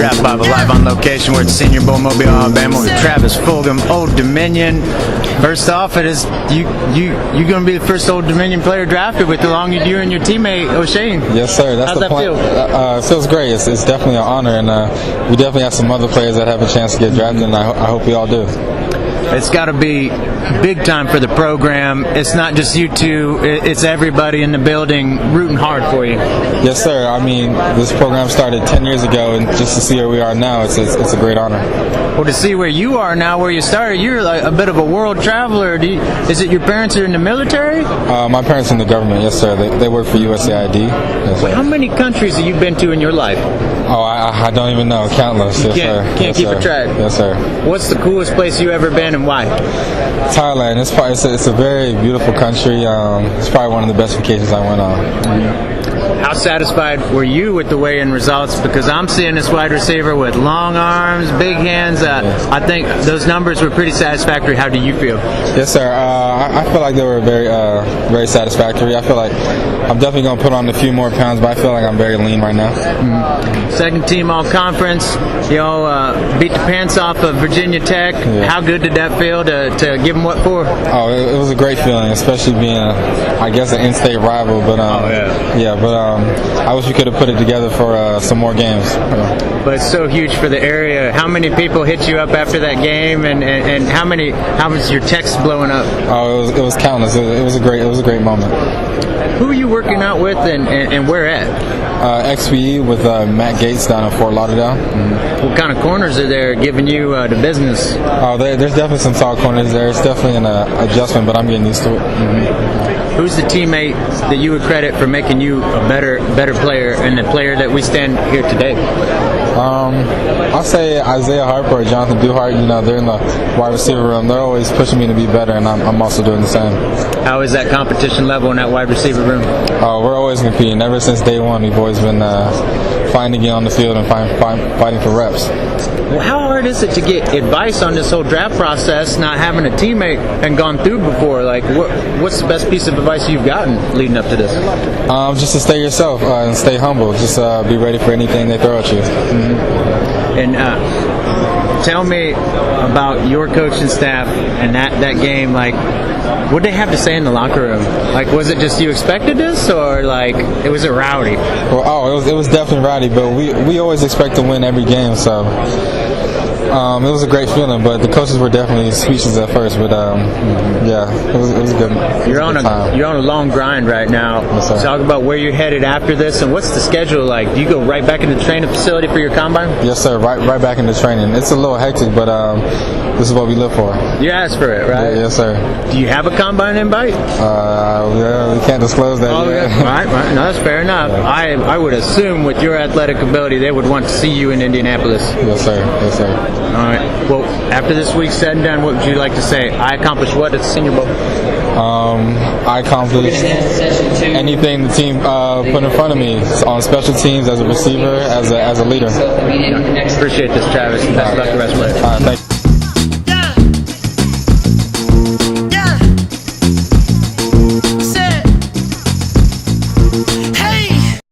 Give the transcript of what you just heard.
Draft Bible live on location. We're at Senior Bowl, Mobile, Alabama with Travis Fulgham, Old Dominion. First off, it is you going to be the first Old Dominion player drafted with along with you and your teammate O'Shane. Yes, sir. That's How's the that point. feel? It feels great. It's definitely an honor, and we definitely have some other players that have a chance to get drafted, and I hope we all do. It's got to be big time for the program. It's not just you two, it's everybody in the building rooting hard for you. Yes, sir. I mean, this program started 10 years ago, and just to see where we are now, it's a great honor. Well, to see where you are now, where you started, you're like a bit of a world traveler. Is it your parents are in the military? My parents are in the government, yes, sir. They work for USAID. Yes, Wait, how many countries have you been to in your life? Oh, I don't even know. Countless. Yes, sir. Can't keep a track. Yes, sir. What's the coolest place you ever been and why? Thailand. It's a very beautiful country. It's probably one of the best vacations I went on. How satisfied were you with the weigh-in results? Because I'm seeing this wide receiver with long arms, big hands. I think those numbers were pretty satisfactory. How do you feel? Yes, sir. I feel like they were very satisfactory. I feel like I'm definitely going to put on a few more pounds, but I feel like I'm very lean right now. Mm-hmm. Second team all-conference. You all beat the pants off of Virginia Tech. Yeah. How good did that feel to give them what for? Oh, it was a great feeling, especially being, I guess, an in-state rival. But I wish we could have put it together for some more games. But it's so huge for the area. How many people hit you up after that game, and how was your text blowing up? Oh, it was countless. It was a great moment. Who are you working out with, and where at? XPE with Matt Gates down in Fort Lauderdale. Mm-hmm. What kind of corners are there giving you the business? Oh, there's definitely some tall corners there. It's definitely an adjustment, but I'm getting used to it. Mm-hmm. Who's the teammate that you would credit for making you a better player and the player that we stand here today? I'll say Isaiah Harper or Jonathan Duhart. They're in the wide receiver room. They're always pushing me to be better, and I'm also doing the same. How is that competition level in that wide receiver room? We're always competing. Ever since day one, we've always been fighting to get on the field and fighting for reps. Well, how hard is it to get advice on this whole draft process, not having a teammate and gone through before? Like, what's the best piece of advice you've gotten leading up to this? Just to stay yourself and stay humble. Just be ready for anything they throw at you. Mm-hmm. And tell me about your coaching staff and that game. Like, what did they have to say in the locker room? Like, was it just you expected this, or like it was rowdy? Well, it was definitely rowdy, but we always expect to win every game, so it was a great feeling. But the coaches were definitely speechless at first, but it was good. You're on a long grind right now. Yes, sir. Talk about where you're headed after this, and what's the schedule like? Do you go right back into the training facility for your combine? Yes, sir. Right back into training. It's a little hectic, but this is what we live for. You asked for it, right? Yes, sir. Do you have a combine invite? We can't disclose that yet. Yeah. Right. No, that's fair enough. I would assume with your athletic ability, they would want to see you in Indianapolis. Yes, sir. Yes, sir. All right. Well, after this week's said and done, what would you like to say? I accomplished what at the Senior Bowl? I accomplished anything the team put in front of me on special teams, as a receiver, as a leader. Appreciate this, Travis. Best of luck the rest of the way. All right, thank you.